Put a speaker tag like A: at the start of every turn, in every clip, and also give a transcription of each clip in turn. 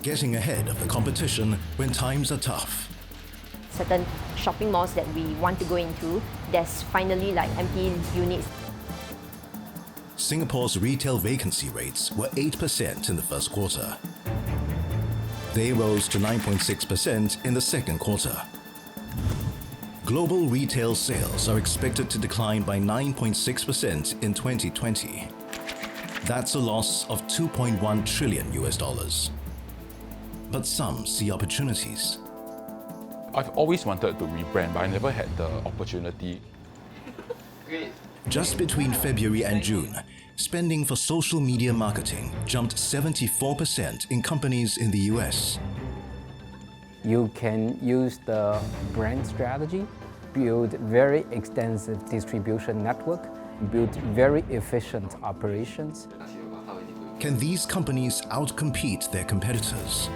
A: getting ahead of the competition when times are tough.
B: Certain shopping malls that we want to go into, there's finally like empty units.
A: Singapore's retail vacancy rates were 8% in the first quarter. They rose to 9.6% in the second quarter. Global retail sales are expected to decline by 9.6% in 2020. That's a loss of $2.1 trillion. But some see opportunities.
C: I've always wanted to rebrand, but I never had the opportunity.
A: Just between February and June, spending for social media marketing jumped 74% in companies in the US.
D: You can use the brand strategy, build very extensive distribution network, build very efficient operations.
A: Can these companies outcompete their competitors?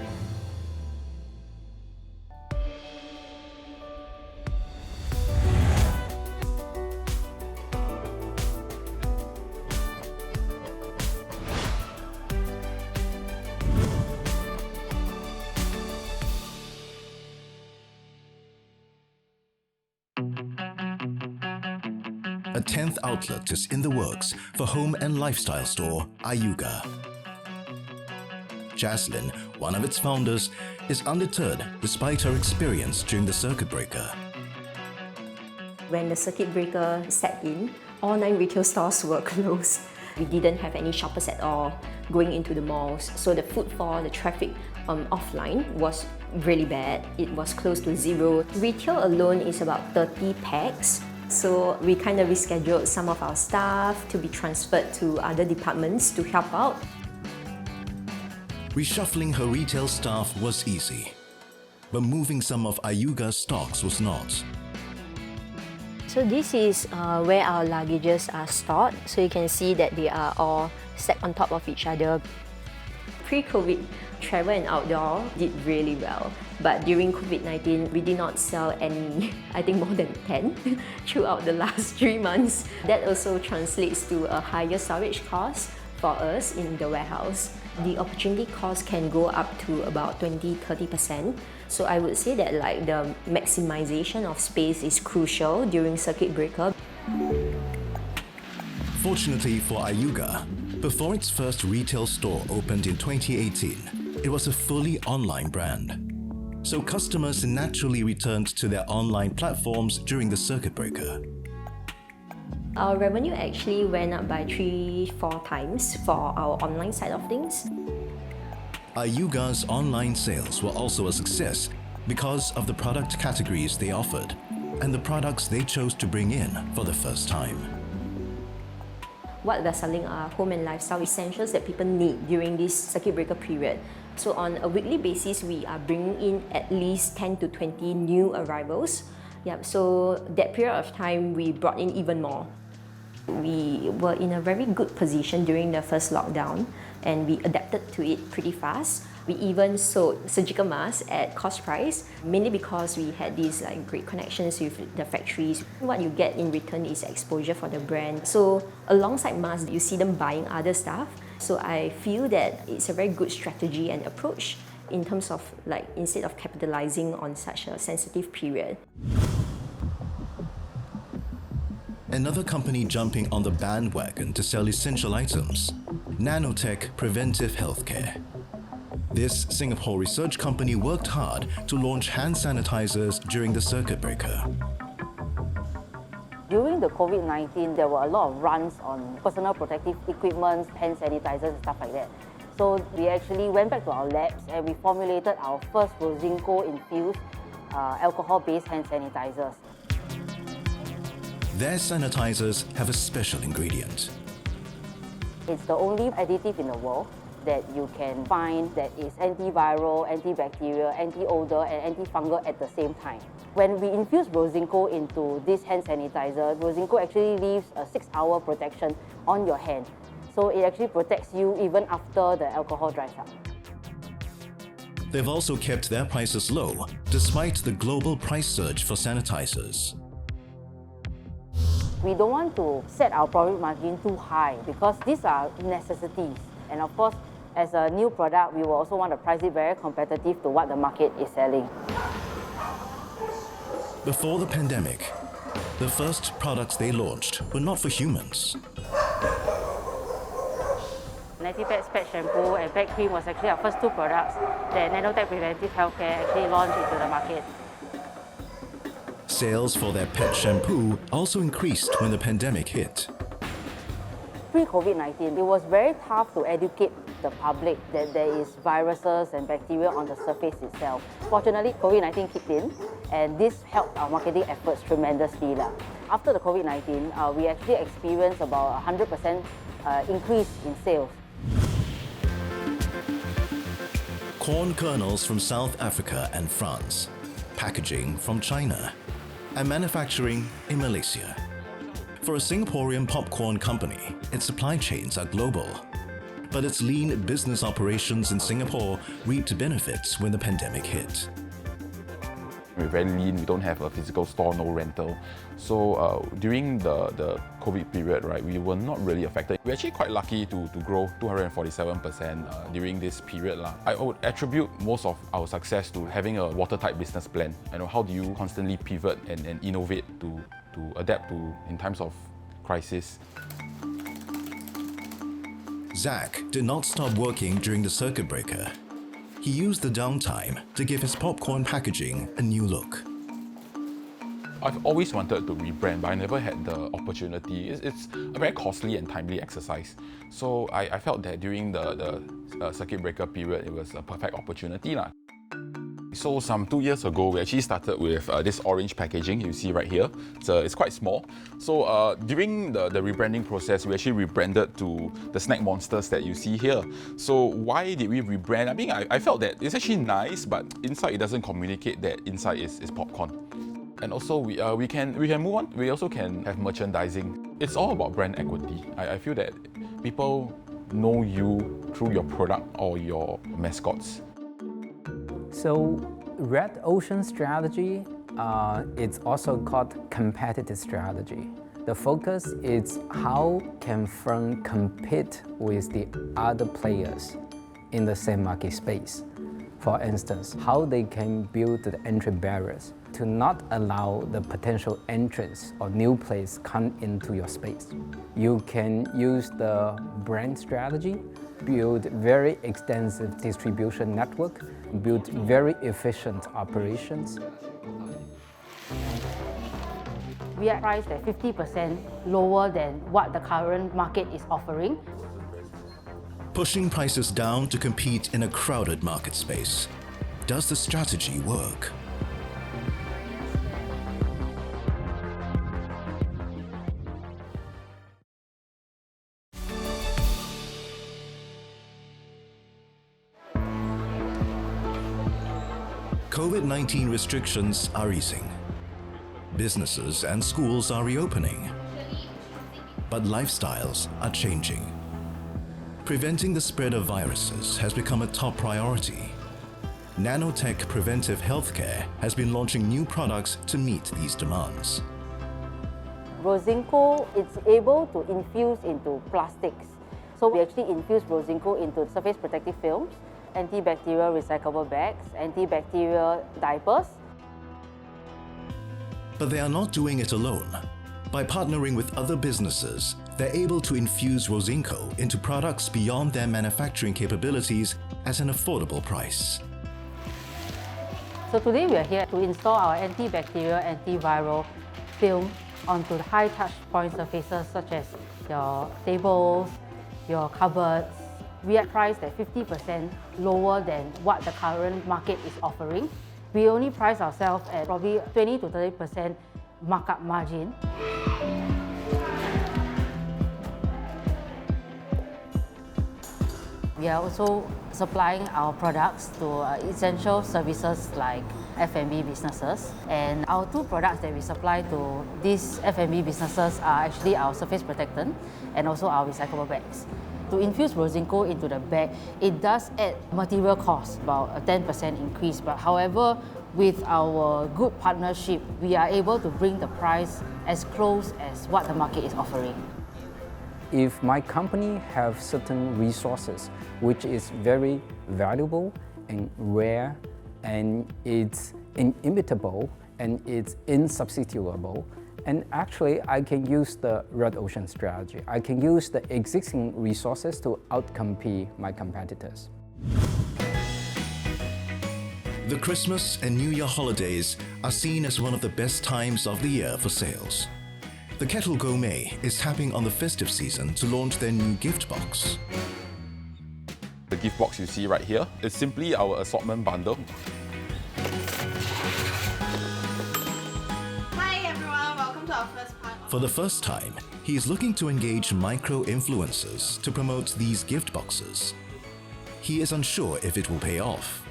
A: A 10th outlet is in the works for home and lifestyle store Ayuga. Jaslyn, one of its founders, is undeterred despite her experience during the circuit breaker.
B: When the circuit breaker set in, all 9 retail stores were closed. We didn't have any shoppers at all going into the malls, so the footfall, the traffic offline was really bad. It was close to zero. Retail alone is about 30 pax. So we kind of rescheduled some of our staff to be transferred to other departments to help out.
A: Reshuffling her retail staff was easy, but moving some of Ayuga's stocks was not.
B: So this is where our luggages are stored. So you can see that they are all stacked on top of each other. Pre-COVID, travel and outdoor did really well. But during COVID-19, we did not sell any, I think more than 10 throughout the last 3 months. That also translates to a higher storage cost for us in the warehouse. The opportunity cost can go up to about 20-30%. So I would say that like the maximization of space is crucial during circuit breaker.
A: Fortunately for Ayuga, before its first retail store opened in 2018, it was a fully online brand. So customers naturally returned to their online platforms during the circuit breaker.
B: Our revenue actually went up by 3-4 times for our online side of things.
A: Ayuga's online sales were also a success because of the product categories they offered and the products they chose to bring in for the first time.
B: What we're selling are home and lifestyle essentials that people need during this circuit breaker period. So on a weekly basis, we are bringing in at least 10 to 20 new arrivals. Yeah, so that period of time, we brought in even more. We were in a very good position during the first lockdown, and we adapted to it pretty fast. We even sold surgical masks at cost price, mainly because we had these like great connections with the factories. What you get in return is exposure for the brand. So alongside masks, you see them buying other stuff. So I feel that it's a very good strategy and approach in terms of like instead of capitalizing on such a sensitive period.
A: Another company jumping on the bandwagon to sell essential items, Nanotech Preventive Healthcare. This Singapore research company worked hard to launch hand sanitizers during the circuit breaker.
E: During the COVID-19, there were a lot of runs on personal protective equipment, hand sanitizers and stuff like that. So we actually went back to our labs and we formulated our first Rosinco-infused alcohol-based hand sanitizers.
A: Their sanitizers have a special ingredient.
E: It's the only additive in the world that you can find that is antiviral, antibacterial, anti-odor and antifungal at the same time. When we infuse Rosinco into this hand sanitizer, Rosinco actually leaves a 6-hour protection on your hand. So it actually protects you even after the alcohol dries up.
A: They've also kept their prices low, despite the global price surge for sanitizers.
E: We don't want to set our profit margin too high because these are necessities. And of course, As a new product, we will also want to price it very competitive to what the market is selling.
A: Before the pandemic, the first products they launched were not for humans.
E: Nantipad's pet shampoo and pet cream was actually our first two products that Nanotech Preventive Healthcare actually launched into the market.
A: Sales for their pet shampoo also increased when the pandemic hit.
E: Pre-COVID-19, it was very tough to educate the public that there is viruses and bacteria on the surface itself. Fortunately, COVID-19 kicked in, and this helped our marketing efforts tremendously. After the COVID-19, we actually experienced about 100% increase in sales.
A: Corn kernels from South Africa and France, packaging from China, and manufacturing in Malaysia. For a Singaporean popcorn company, its supply chains are global. But its lean business operations in Singapore reaped benefits when the pandemic hit.
C: We're very lean, we don't have a physical store, no rental. So during the COVID period, right, we were not really affected. We're actually quite lucky to grow 247% during this period. I would attribute most of our success to having a watertight business plan. How do you constantly pivot and innovate to adapt to in times of crisis?
A: Zach did not stop working during the circuit breaker. He used the downtime to give his popcorn packaging a new look.
C: I've always wanted to rebrand, but I never had the opportunity. It's a very costly and timely exercise. So I felt that during the circuit breaker period, it was a perfect opportunity. So some 2 years ago, we actually started with this orange packaging you see right here. It's quite small. So during the rebranding process, we actually rebranded to the snack monsters that you see here. So why did we rebrand? I mean, I felt that it's actually nice, but inside it doesn't communicate that inside is popcorn. And also we can move on. We also can have merchandising. It's all about brand equity. I feel that people know you through your product or your mascots.
D: So red ocean strategy, it's also called competitive strategy. The focus is how can firm compete with the other players in the same market space. For instance, how they can build the entry barriers to not allow the potential entrants or new players come into your space. You can use the brand strategy, build very extensive distribution network, build very efficient operations.
E: We are priced at 50% lower than what the current market is offering.
A: Pushing prices down to compete in a crowded market space. Does the strategy work? COVID-19 restrictions are easing. Businesses and schools are reopening. But lifestyles are changing. Preventing the spread of viruses has become a top priority. Nanotech Preventive Healthcare has been launching new products to meet these demands.
E: Rosinco is able to infuse into plastics. So we actually infuse Rosinco into surface protective films, antibacterial recyclable bags, antibacterial diapers.
A: But they are not doing it alone. By partnering with other businesses, they're able to infuse Rosinco into products beyond their manufacturing capabilities at an affordable price.
E: So today we are here to install our antibacterial, antiviral film onto the high touch point surfaces such as your tables, your cupboards. We are priced at 50% lower than what the current market is offering. We only price ourselves at probably 20 to 30% markup margin. We are also supplying our products to essential services like F&B businesses. And our two products that we supply to these F&B businesses are actually our surface protectant and also our recyclable bags. To infuse Rosinco into the bag, it does add material cost, about a 10% increase. But however, with our good partnership, we are able to bring the price as close as what the market is offering.
D: if my company have certain resources which is very valuable and rare and it's inimitable and it's insubstitutable, and actually I can use the red ocean strategy. I can use the existing resources to outcompete my competitors.
A: The Christmas and New Year holidays are seen as one of the best times of the year for sales. The Kettle Gourmet is tapping on the festive season to launch their new gift box.
C: The gift box you see right here is simply our assortment bundle.
F: Hi everyone, welcome to our first part.
A: For the first time, he is looking to engage micro-influencers to promote these gift boxes. He is unsure if it will pay off.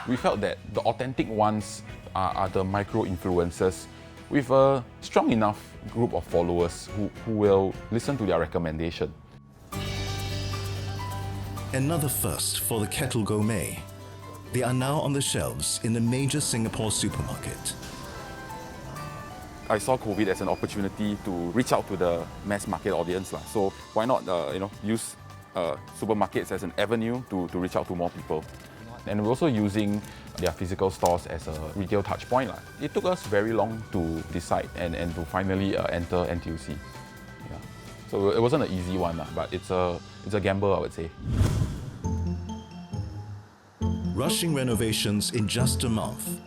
C: We felt that the authentic ones are the micro-influencers with a strong enough group of followers who will listen to their recommendation.
A: Another first for the Kettle Gourmet. They are now on the shelves in a major Singapore supermarket.
C: I saw COVID as an opportunity to reach out to the mass market audience. So why not use supermarkets as an avenue to reach out to more people. And we're also using their physical stores as a retail touch point. It took us very long to decide and to finally enter NTUC. Yeah. So it wasn't an easy one, but it's a gamble, I would say.
A: Rushing renovations in just a month,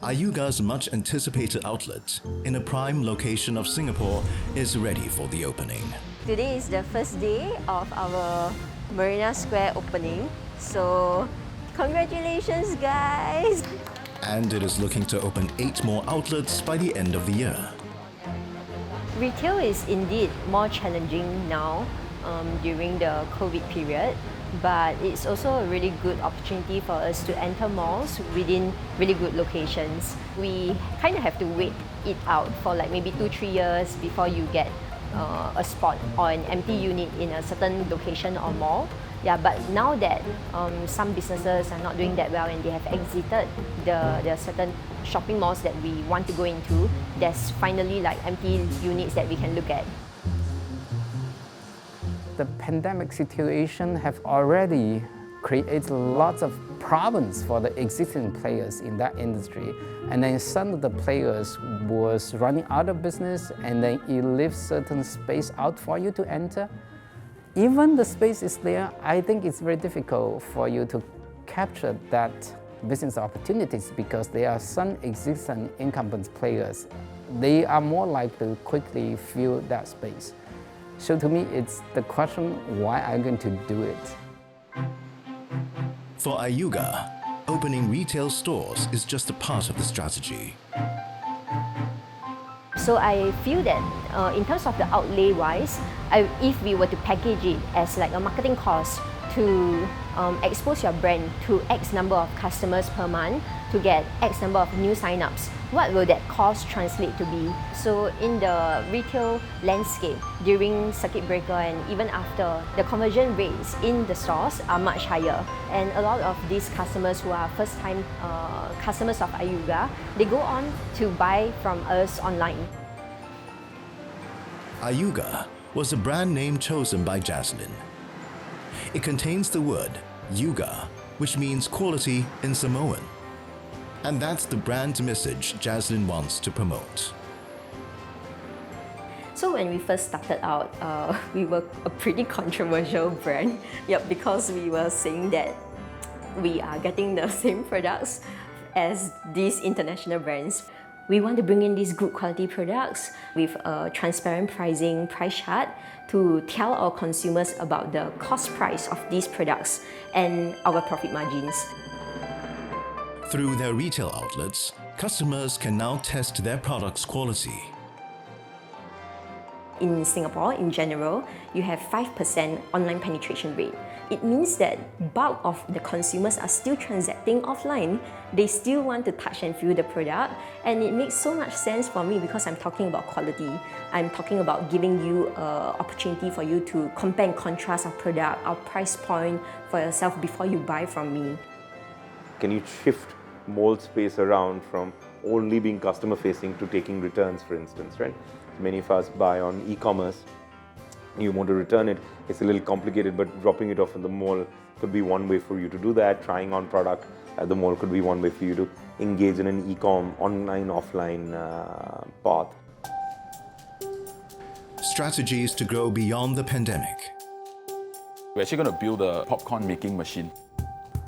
A: Ayuga's much anticipated outlet in a prime location of Singapore is ready for the opening.
B: Today is the first day of our Marina Square opening. So congratulations, guys!
A: And it is looking to open 8 more outlets by the end of the year.
B: Retail is indeed more challenging now during the COVID period, but it's also a really good opportunity for us to enter malls within really good locations. We kind of have to wait it out for like maybe 2-3 years before you get a spot or an empty unit in a certain location or mall. Yeah, but now that some businesses are not doing that well and they have exited the certain shopping malls that we want to go into, there's finally like empty units that we can look at.
D: The pandemic situation have already created lots of problems for the existing players in that industry. And then some of the players was running out of business and then it leaves certain space out for you to enter. Even the space is there, I think it's very difficult for you to capture that business opportunities because there are some existing incumbent players. They are more likely to quickly fill that space. So to me, it's the question why I'm going to do it.
A: For Ayuga, opening retail stores is just a part of the strategy.
B: So I feel that in terms of the outlay-wise, if we were to package it as like a marketing cost to expose your brand to X number of customers per month to get X number of new sign-ups, what will that cost translate to be? So in the retail landscape, during circuit breaker and even after, the conversion rates in the stores are much higher. And a lot of these customers who are first-time customers of Ayuga, they go on to buy from us online.
A: Ayuga was the brand name chosen by Jaslyn. It contains the word Yuga, which means quality in Samoan. And that's the brand message Jaslyn wants to promote.
B: So when we first started out, we were a pretty controversial brand. Yep, because we were saying that we are getting the same products as these international brands. We want to bring in these good quality products with a transparent pricing price chart to tell our consumers about the cost price of these products and our profit margins.
A: Through their retail outlets, customers can now test their product's quality.
B: In Singapore, in general, you have 5% online penetration rate. It means that bulk of the consumers are still transacting offline. They still want to touch and feel the product, and it makes so much sense for me because I'm talking about quality. I'm talking about giving you an opportunity for you to compare and contrast our product, our price point for yourself before you buy from me.
G: Can you shift mall space around from only being customer facing to taking returns, for instance, right? Many of us buy on e-commerce. You want to return it, it's a little complicated, but dropping it off in the mall could be one way for you to do that. Trying on product at the mall could be one way for you to engage in an e-com, online, offline path.
A: Strategies to grow beyond the pandemic.
C: We're actually going to build a popcorn making machine.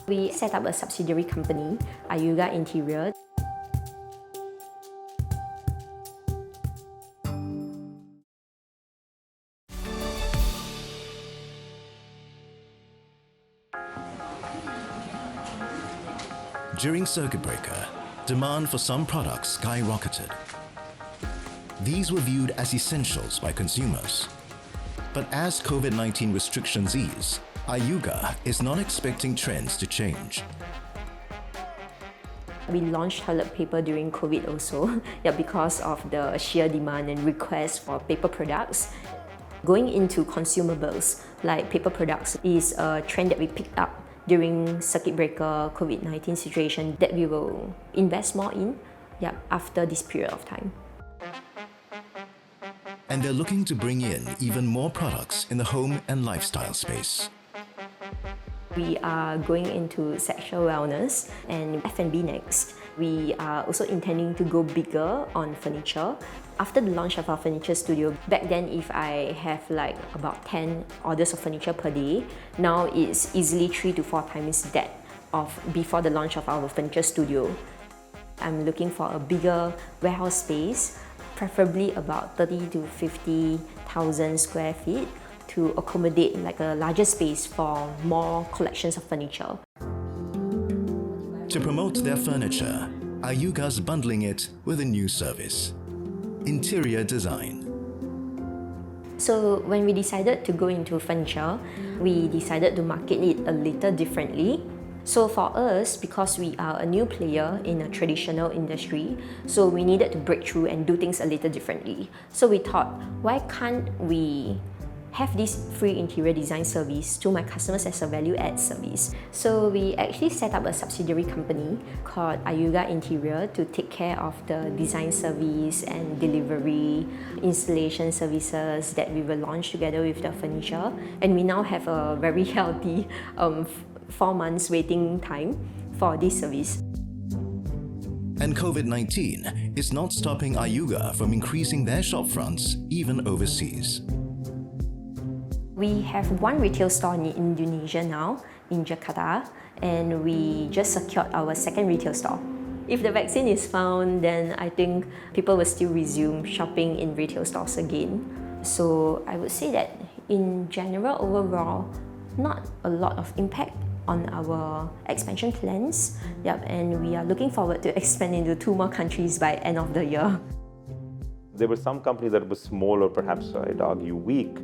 B: We set up a subsidiary company, Ayuga Interior.
A: During circuit breaker, demand for some products skyrocketed. These were viewed as essentials by consumers. But as COVID-19 restrictions ease, Ayuga is not expecting trends to change.
B: We launched toilet paper during COVID also, because of the sheer demand and request for paper products. Going into consumables like paper products is a trend that we picked up during circuit breaker COVID-19 situation that we will invest more in after this period of time.
A: And they're looking to bring in even more products in the home and lifestyle space.
B: We are going into sexual wellness and F&B next. We are also intending to go bigger on furniture. After the launch of our furniture studio, back then if I have like about 10 orders of furniture per day, now it's easily 3 to 4 times that of before the launch of our furniture studio. I'm looking for a bigger warehouse space, preferably about 30 to 50,000 square feet, to accommodate like a larger space for more collections of furniture.
A: To promote their furniture, Ayuga's bundling it with a new service: interior design.
B: So when we decided to go into furniture, we decided to market it a little differently. So for us, because we are a new player in a traditional industry, so we needed to break through and do things a little differently. So we thought, why can't we have this free interior design service to my customers as a value-add service? So we actually set up a subsidiary company called Ayuga Interior to take care of the design service and delivery, installation services that we will launch together with the furniture. And we now have a very healthy 4 months waiting time for this service.
A: And COVID-19 is not stopping Ayuga from increasing their shop fronts even overseas.
B: We have one retail store in Indonesia now, in Jakarta, and we just secured our second retail store. If the vaccine is found, then I think people will still resume shopping in retail stores again. So I would say that in general, overall, not a lot of impact on our expansion plans. And we are looking forward to expand into 2 more countries by end of the year.
G: There were some companies that were small, or perhaps I'd argue weak,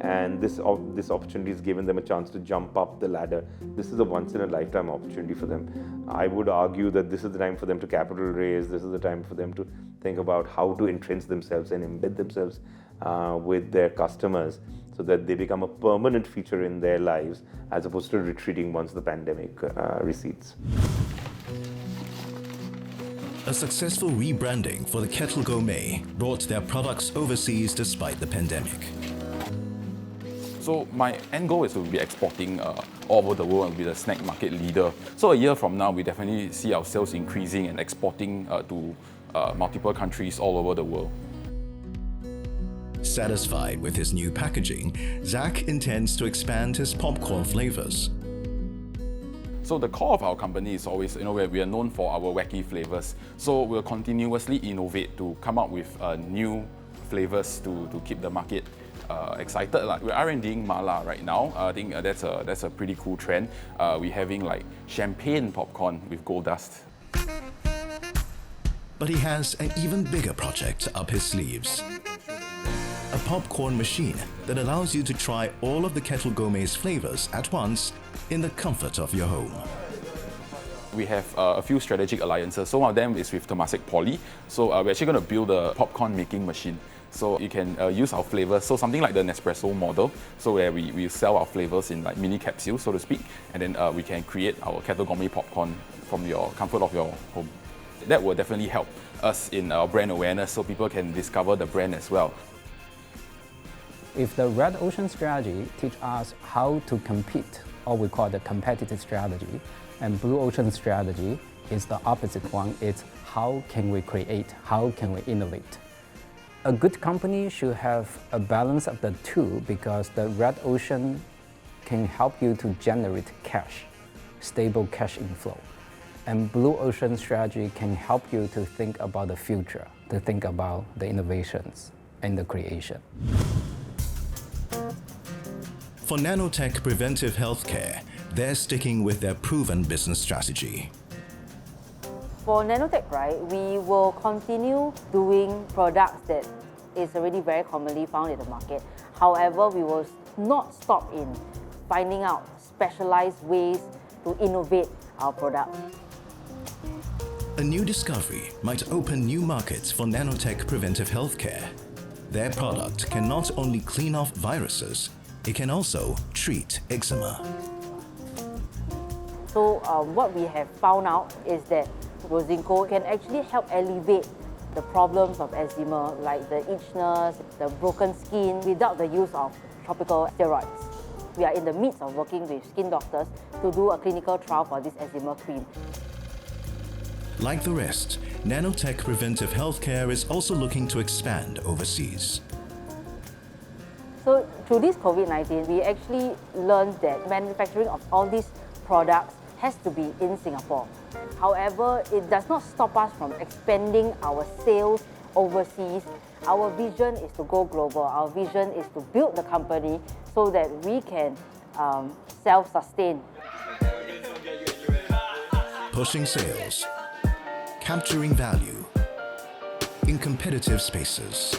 G: and this opportunity has given them a chance to jump up the ladder. This is a once-in-a-lifetime opportunity for them. I would argue that this is the time for them to capital raise. This is the time for them to think about how to entrench themselves and embed themselves with their customers, so that they become a permanent feature in their lives, as opposed to retreating once the pandemic recedes.
A: A successful rebranding for the Kettle Gourmet brought their products overseas despite the pandemic.
C: So my end goal is to be exporting all over the world and be the snack market leader. So a year from now, we definitely see our sales increasing and exporting to multiple countries all over the world.
A: Satisfied with his new packaging, Zach intends to expand his popcorn flavors.
C: So the core of our company is always, where we are known for our wacky flavors. So we'll continuously innovate to come up with new flavors to keep the market excited. We're R&Ding mala right now. I think that's a pretty cool trend. We're having like champagne popcorn with gold dust.
A: But he has an even bigger project up his sleeves. A popcorn machine that allows you to try all of the Kettle Gourmet's flavors at once in the comfort of your home.
C: We have a few strategic alliances. So one of them is with Temasek Poly. So we're actually going to build a popcorn making machine. So you can use our flavors, so something like the Nespresso model, so where we sell our flavors in like mini capsules, so to speak, and then we can create our Kettle Gourmet popcorn from your comfort of your home. That will definitely help us in our brand awareness so people can discover the brand as well.
D: If the red ocean strategy teach us how to compete, or we call the competitive strategy, and blue ocean strategy is the opposite one. It's how can we create, how can we innovate. A good company should have a balance of the two because the red ocean can help you to generate cash, stable cash inflow. And blue ocean strategy can help you to think about the future, to think about the innovations and the creation.
A: For nanotech preventive healthcare, they're sticking with their proven business strategy.
E: For nanotech, right, we will continue doing products that is already very commonly found in the market. However, we will not stop in finding out specialized ways to innovate our product.
A: A new discovery might open new markets for nanotech preventive healthcare. Their product can not only clean off viruses, it can also treat eczema.
E: So what we have found out is that Rozinco can actually help alleviate the problems of eczema like the itchiness, the broken skin without the use of topical steroids. We are in the midst of working with skin doctors to do a clinical trial for this eczema cream.
A: Like the rest, nanotech preventive healthcare is also looking to expand overseas.
E: So through this COVID-19, we actually learned that manufacturing of all these products has to be in Singapore. However, it does not stop us from expanding our sales overseas. Our vision is to go global. Our vision is to build the company so that we can self-sustain.
A: Pushing sales, capturing value in competitive spaces.